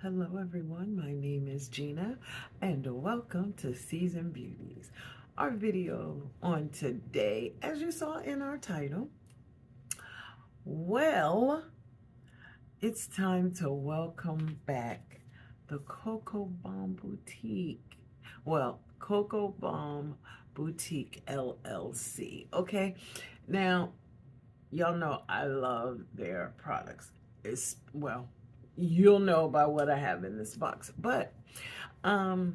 Hello everyone, my name is Gina and welcome to Season Beauties. Our video on today, as you saw in our title, well, it's time to welcome back the COCOBOMB Boutique. Well, COCOBOMB Boutique LLC. Okay, now y'all know I love their products. You'll know by what I have in this box. But the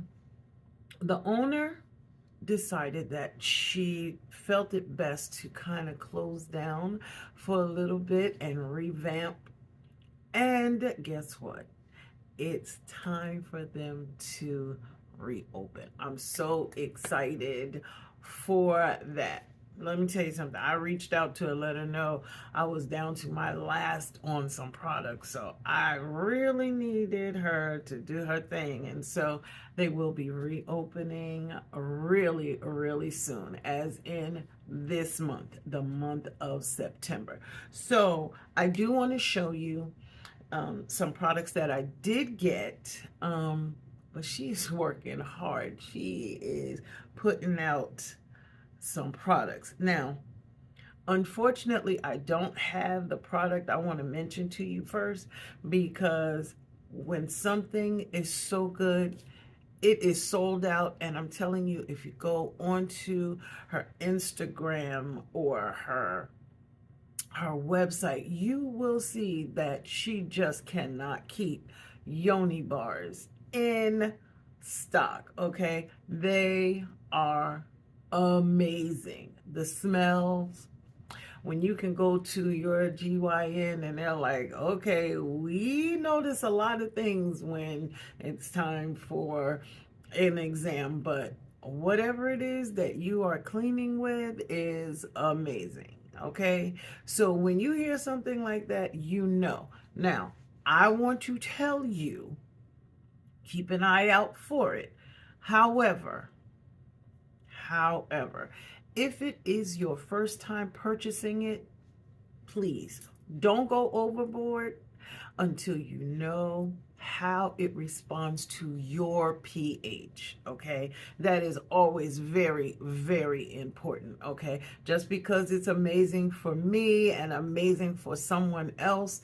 owner decided that she felt it best to kind of close down for a little bit and revamp. And guess what? It's time for them to reopen. I'm so excited for that. Let me tell you something. I reached out to her, let her know I was down to my last on some products. So I really needed her to do her thing. And so they will be reopening really, really soon, as in this month, the month of September. So I do want to show you some products that I did get. But she's working hard. She is putting out some products. Now, unfortunately, I don't have the product I want to mention to you first, because when something is so good, it is sold out. And I'm telling you, if you go onto her Instagram or her website, you will see that she just cannot keep yoni bars in stock. Okay, they are amazing. The smells, when you can go to your GYN and they're like, okay, we notice a lot of things when it's time for an exam, but whatever it is that you are cleaning with is amazing. Okay, so when you hear something like that, you know. Now, I want to tell you, keep an eye out for it. However, if it is your first time purchasing it, please don't go overboard until you know how it responds to your pH. Okay, that is always very, very important. Okay, just because it's amazing for me and amazing for someone else,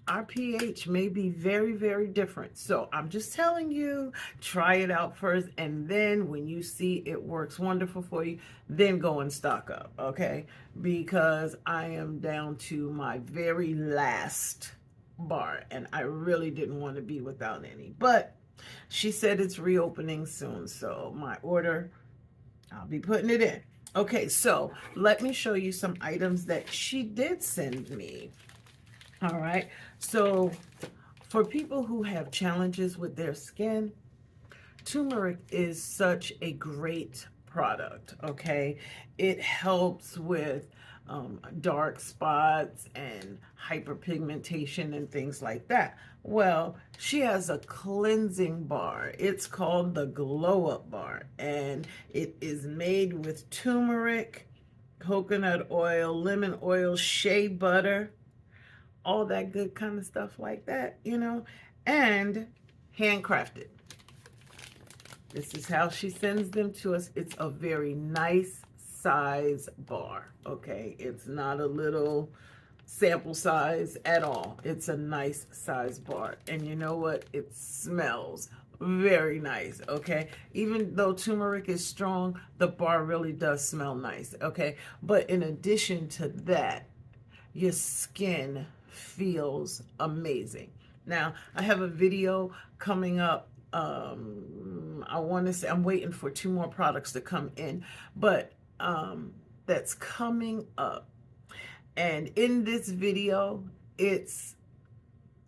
our pH may be very, very different. So I'm just telling you, try it out first. And then when you see it works wonderful for you, then go and stock up. Okay, because I am down to my very last bar and I really didn't want to be without any. But she said it's reopening soon, so my order, I'll be putting it in. Okay, so let me show you some items that she did send me. All right, so for people who have challenges with their skin, turmeric is such a great product. Okay, it helps with dark spots and hyperpigmentation and things like that. Well, she has a cleansing bar. It's called the Glow Up Bar, and it is made with turmeric, coconut oil, lemon oil, shea butter, all that good kind of stuff like that, you know, and handcrafted. This is how she sends them to us. It's a very nice size bar. Okay, it's not a little sample size at all. It's a nice size bar, and you know what, it smells very nice. Okay, even though turmeric is strong, the bar really does smell nice. Okay, but in addition to that, your skin feels amazing. Now, I have a video coming up. I want to say, I'm waiting for 2 more products to come in, but that's coming up. And in this video, it's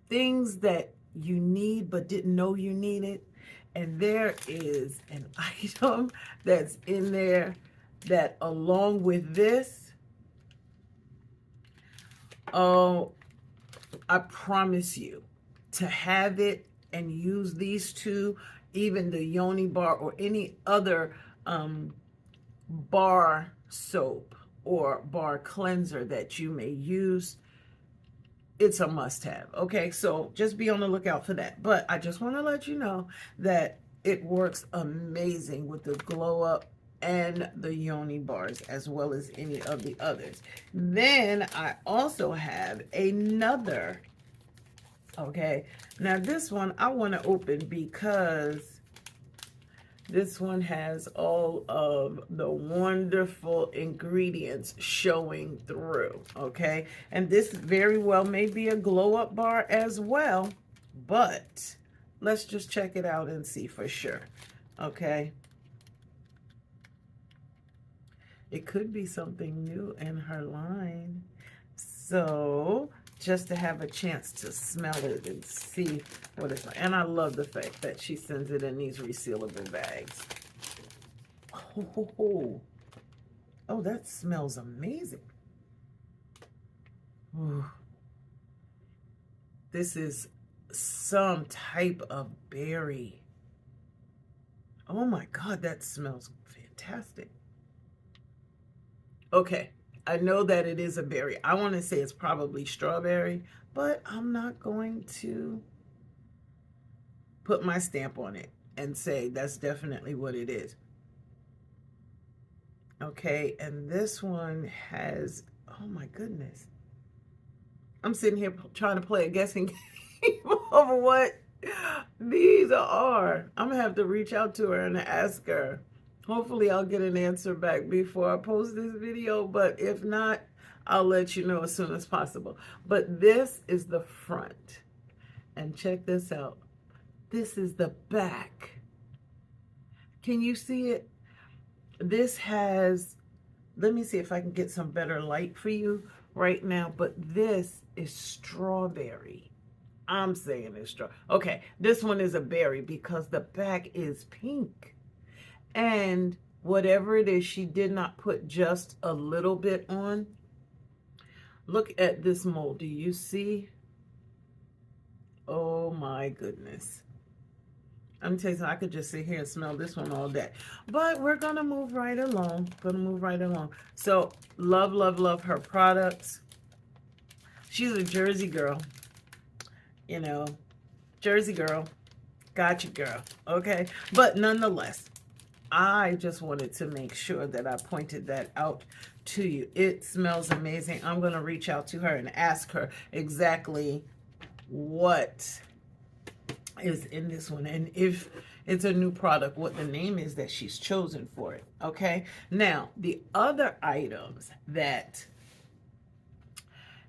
things that you need but didn't know you needed. And there is an item that's in there that, along with this, oh, I promise you, to have it and use these two, even the yoni bar or any other bar soap or bar cleanser that you may use, it's a must-have. Okay, so just be on the lookout for that. But I just want to let you know that it works amazing with the glow up and the yoni bars, as well as any of the others. Then I also have another. Okay, now this one I want to open because this one has all of the wonderful ingredients showing through, okay? And this very well may be a glow-up bar as well, but let's just check it out and see for sure, okay? It could be something new in her line. So just to have a chance to smell it and see what it's like. And I love the fact that she sends it in these resealable bags. Oh, that smells amazing. Ooh. This is some type of berry. Oh my God, that smells fantastic. Okay. I know that it is a berry. I want to say it's probably strawberry, but I'm not going to put my stamp on it and say that's definitely what it is. Okay, and this one has, oh my goodness. I'm sitting here trying to play a guessing game over what these are. I'm going to have to reach out to her and ask her. Hopefully I'll get an answer back before I post this video, but if not, I'll let you know as soon as possible. But this is the front. And check this out. This is the back. Can you see it? This has, let me see if I can get some better light for you right now, but this is strawberry. I'm saying it's strawberry. Okay, this one is a berry because the back is pink. And whatever it is, she did not put just a little bit on. Look at this mold. Do you see? Oh my goodness. I'm telling you, I could just sit here and smell this one all day. But we're going to move right along. So, love, love, love her products. She's a Jersey girl. You know, Jersey girl. Gotcha, girl. Okay? But nonetheless, I just wanted to make sure that I pointed that out to you. It smells amazing. I'm going to reach out to her and ask her exactly what is in this one. And if it's a new product, what the name is that she's chosen for it. Okay. Now, the other items that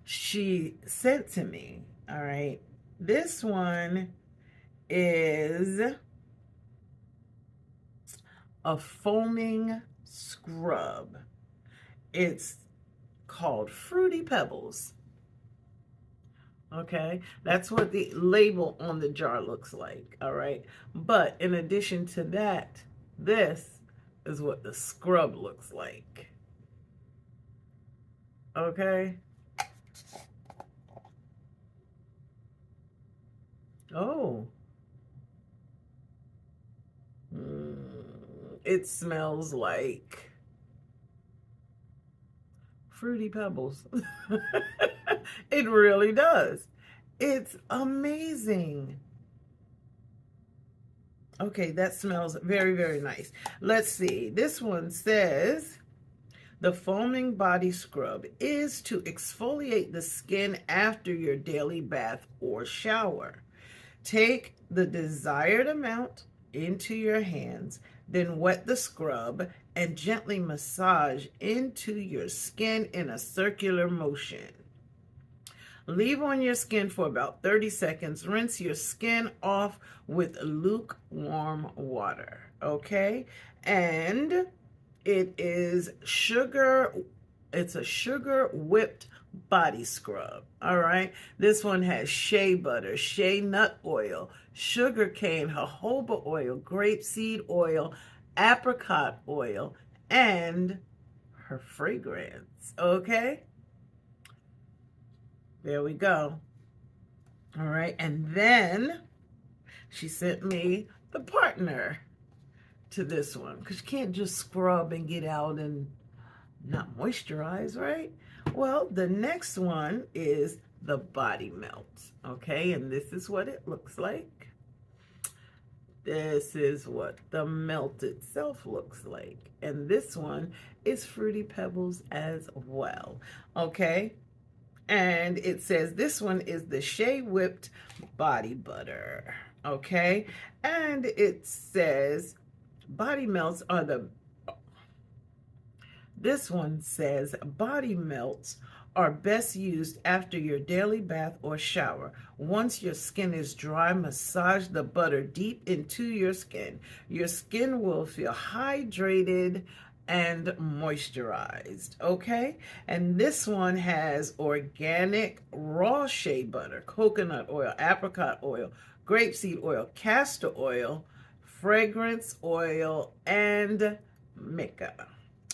she sent to me. All right. This one is a foaming scrub. It's called Fruity Pebbles. Okay, that's what the label on the jar looks like. All right, but in addition to that, this is what the scrub looks like. Okay. Oh. It smells like Fruity Pebbles. It really does. It's amazing. Okay, that smells very, very nice. Let's see. This one says, the foaming body scrub is to exfoliate the skin after your daily bath or shower. Take the desired amount into your hands, then wet the scrub and gently massage into your skin in a circular motion. Leave on your skin for about 30 seconds. Rinse your skin off with lukewarm water, okay? And it is sugar, it's a sugar whipped body scrub, all right? This one has shea butter, shea nut oil, sugar cane, jojoba oil, grapeseed oil, apricot oil, and her fragrance, okay? There we go. All right, and then she sent me the partner to this one, because you can't just scrub and get out and not moisturize, right? Well, the next one is the Body Melt. Okay, and this is what it looks like. This is what the melt itself looks like. And this one is Fruity Pebbles as well. Okay, and it says this one is the Shea Whipped Body Butter. Okay, and it says body melts are the, this one says body melts are best used after your daily bath or shower. Once your skin is dry, massage the butter deep into your skin. Your skin will feel hydrated and moisturized. Okay, and this one has organic raw shea butter, coconut oil, apricot oil, grapeseed oil, castor oil, fragrance oil, and mica.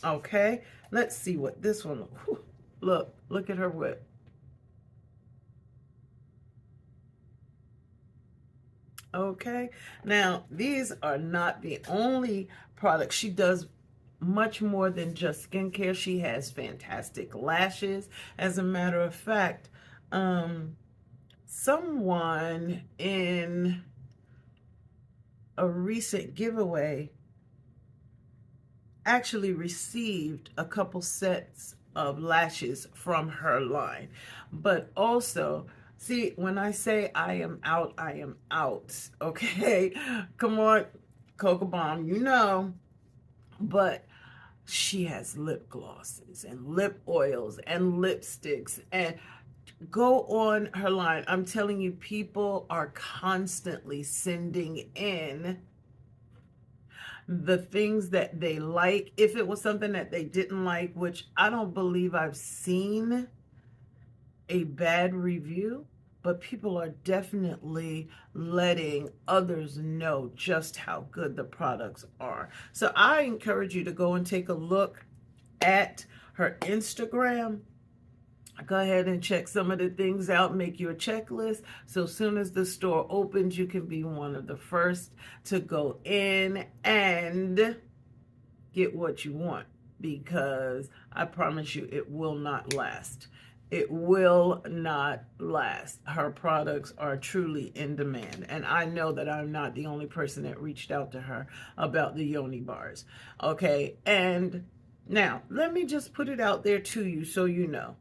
Okay, let's see what this one looks. Look at her whip. Okay, now these are not the only products. She does much more than just skincare. She has fantastic lashes. As a matter of fact, someone in a recent giveaway actually received a couple sets of lashes from her line. But also, see, when I say I am out, I am out. Okay, come on, COCOBOMB, you know. But she has lip glosses and lip oils and lipsticks, and go on her line. I'm telling you, people are constantly sending in the things that they like. If it was something that they didn't like, which I don't believe I've seen a bad review, but people are definitely letting others know just how good the products are. So I encourage you to go and take a look at her Instagram. Go ahead and check some of the things out, make you a checklist. So as soon as the store opens, you can be one of the first to go in and get what you want, because I promise you it will not last. It will not last. Her products are truly in demand. And I know that I'm not the only person that reached out to her about the Yoni bars. Okay, and now let me just put it out there to you so you know.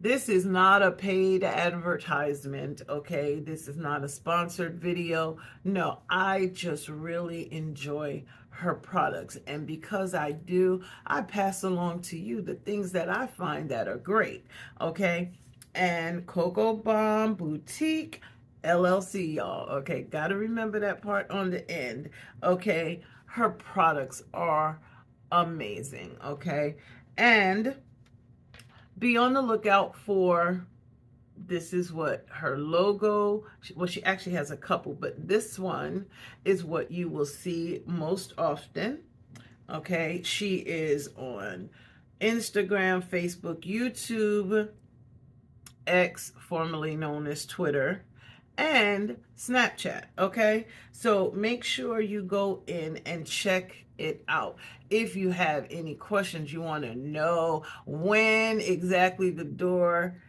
This is not a paid advertisement, okay? This is not a sponsored video. No, I just really enjoy her products. And because I do, I pass along to you the things that I find that are great, okay? And COCOBOMB Boutique LLC, y'all, okay? Got to remember that part on the end, okay? Her products are amazing, okay? And be on the lookout for, this is what her logo, well, she actually has a couple, but this one is what you will see most often. Okay, she is on Instagram, Facebook, YouTube, X, formerly known as Twitter, and Snapchat. Okay, so make sure you go in and check it out. If you have any questions, you want to know when exactly the door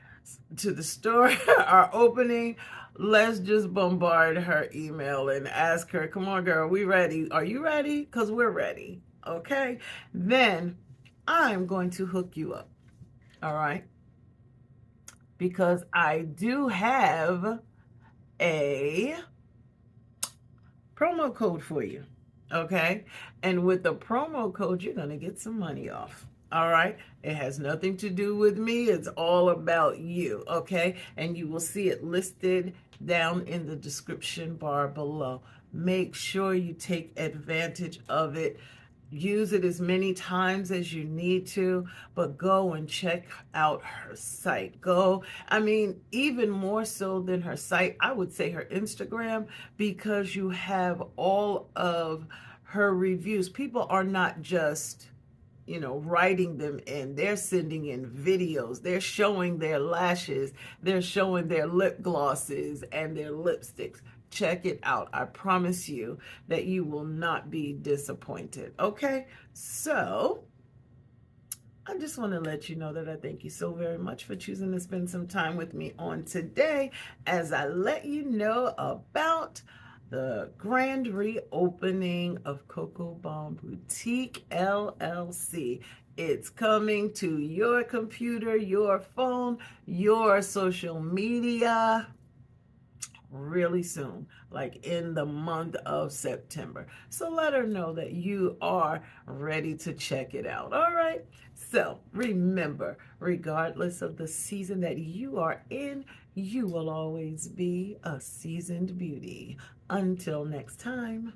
to the store are opening, let's just bombard her email and ask her, come on girl, we ready? Are you ready? Because we're ready. Okay, then I'm going to hook you up. All right, because I do have a promo code for you. Okay, and with the promo code, you're going to get some money off. All right, it has nothing to do with me. It's all about you. Okay, and you will see it listed down in the description bar below. Make sure you take advantage of it. Use it as many times as you need to, but go and check out her site. Go, I mean, even more so than her site, I would say her Instagram, because you have all of her reviews. People are not just, you know, writing them in. They're sending in videos. They're showing their lashes. They're showing their lip glosses and their lipsticks. Check it out. I promise you that you will not be disappointed. Okay, so I just want to let you know that I thank you so very much for choosing to spend some time with me on today as I let you know about the grand reopening of COCOBOMB Boutique LLC. It's coming to your computer, your phone, your social media really soon, like in the month of September. So let her know that you are ready to check it out. All right. So remember, regardless of the season that you are in, you will always be a seasoned beauty. Until next time.